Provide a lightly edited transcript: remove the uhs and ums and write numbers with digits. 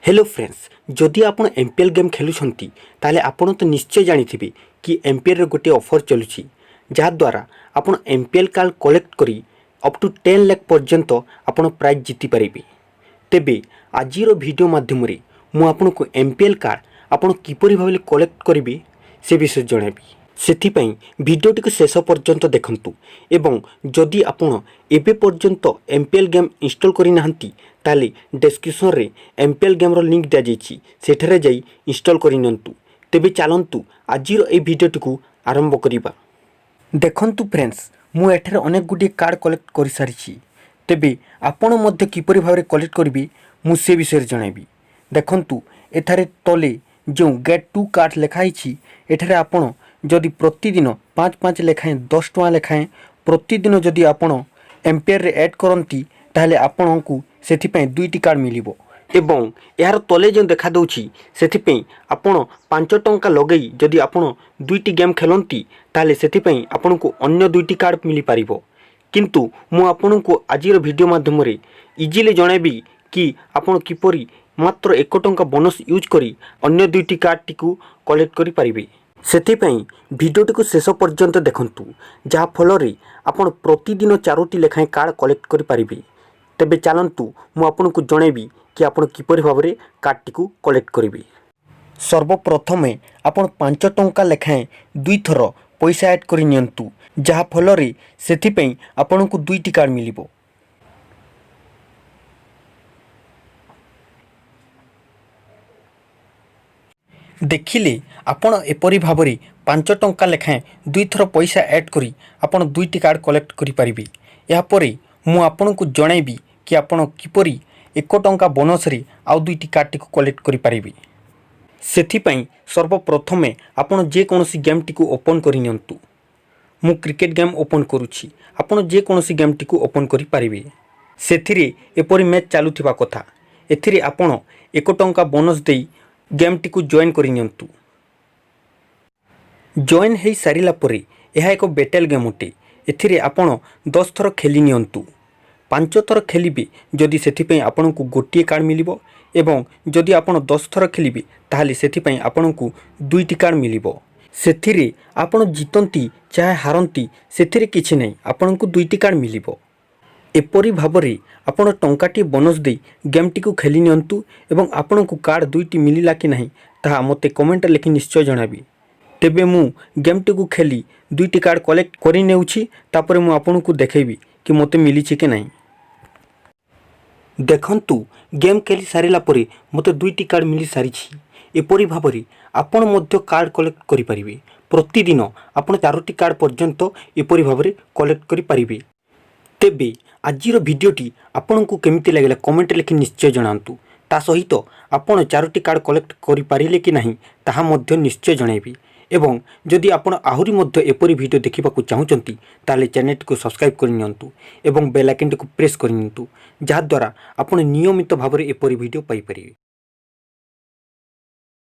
Hello friends, जदि आप MPL game खेलुंट ताले आपण तो निश्चय जानी कि एमपीएल गोटे ऑफर चलुची जहाद्वारा आप एमपीएल कार्ड कलेक्ट करी अप टू 10 लाख पर्यंत आपण प्राइज जीति पारिबे। तेबे आजिर वीडियो माध्यम मु आपको एमपीएल कार्ड आपण किपरि भाबले कलेक्ट करिवे से विषय जनइबी। सेथिपई वीडियोटी को शेष पर्यंत देखंतु एवं जदि आपण एबे पर्यंत एमपीएल गेम इंस्टॉल करि नाहंती ताले डिस्क्रिप्शन रे एमपीएल गेम रो लिंक दिया जाइछि, सेठरे जाई इंस्टॉल करि नियंतु। तेबे चलंतु आजिर ए वीडियोटी को आरंभ करिबा। देखंतु फ्रेंड्स, मु एठरे अनेक गुडी कार्ड कलेक्ट करि सारिछि। तेबे आपण मध्ये किपरि भाबरे कलेक्ट करिबे मु से विषय जणाइबी। देखंतु एठारे तले जो गेट टू कार्ड लेखाइछि एठारे आपण जदि प्रतिदिन 5-5 लेखाएं 10 टଙ୍କା लेखाएं प्रतिदिन जदि आपण एम्पेयर रे ऐड करंती ताहले आपणकू सेथिपई 2टी कार्ड मिलिबो एवं यार तले जो देखा दउछि सेथिपई आपण 5 टଙ୍କା लगई जदि आपण 2टी गेम खेलंती ताहले सेथिपई आपणकू अन्य 2टी कार्ड मिली पारिबो। किंतु मु आपणकू आजिर वीडियो माध्यम रे इजीली जणाइबी कि आपण किपरि मात्र 1 टଙ୍କା बोनस यूज करी अन्य 2टी कार्ड टिकू कलेक्ट करि पारिबे। सेथिपई वीडियोटी को शेष पर्यंत देखंतु जहाँ फल आपण प्रतिदिन 4टी लेखाएं कार्ड कलेक्ट करि पारिबे। तेबे चलंतु मु आपनको जनइबी कि आपण किपरि भाबरे कार्ड टिकू कलेक्ट करिवे। सर्वप्रथमे आपण 5 टଙ୍କା लेखाएं 2 थर पैसा ऐड करि नियंतु जहाँ फल सेथिपई आपनको 2टी कार्ड मिलिबो। देखिले आपण एपरी भाबरे 5 टଙ୍କା लेखाएं 2 थर पैसा ऐड करी आपण 2टी कार्ड कलेक्ट करि पारिबे। या परे मु आपनको जणाइबी कि आपण किपरि 1 टଙ୍କା बोनस रे आउ 2टी कार्ड टिकू कलेक्ट करि पारिबे। सेथिपई सर्वप्रथमे आपण जे कोनोसी गेम टिकू ओपन करि नियंतु। मु क्रिकेट गेम ओपन करूछि, आपण जे कोनोसी गेम टिकू ओपन करि पारिबे। सेथिरे एपरी मैच चालुथिबा कथा, एथिरे आपण 1 टଙ୍କା बोनस देई गेम टिकू जॉइन करि नियंतु। जॉइन हेई सारिला परे यह एक बैटल गेम अटे। एथिरे आपण 10 थर खेली नियंतु। 5 थर खेलिबे जदि सेथिपई आपणकू गोटिए कार्ड मिलिबो एवं जदि आपण 10 थर खेलिबे ताहाले सेथिपई आपणकू 2टी कार्ड मिलिबो। सेथिरे आपण जितंती चाहे हारंती सेथिरे किछि नै, आपणकू 2टी कार्ड मिलिबो। एपरी भाबरे आपण टंकाटी बोनस दे गेम टिकू खेली नियंतु एवं आपणकू कार्ड 2टी मिलिला कि नहीं ताहा मते कमेंट लिखि निश्चय जणाबी। तेबे मु गेम टिकू खेली 2टी कार्ड कलेक्ट करि नेउछि, तापरे मु आपणकू देखैबी कि मते मिलिछि कि नहीं। देखंतु गेम खेली सारिला परे मते 2टी कार्ड मिली सारिछि। एपरी भाबरे आपण मध्य कार्ड कलेक्ट करि परिबे। प्रतिदिन आपण 4टी कार्ड पर्यंत एपरी भाबरे कलेक्ट करि परिबे। तेबे आजिर वीडियोटी आपनको केमिति लागला कमेंट लिखि निश्चय जणांतु। ता सहित आपण 4टी कार्ड कलेक्ट करि पारिले कि नहीं ताहा मध्य निश्चय जणाइबी। एवं जदि आपण आहुरी मध्य एपरी वीडियो देखिबाकू चाहुचंती ताले चैनल को सब्सक्राइब करि नियंतु एवं बेल आइकन को प्रेस करि नियंतु, जहाद्वारा आपण नियमित भाबरे एपरी वीडियो पाई परिबे।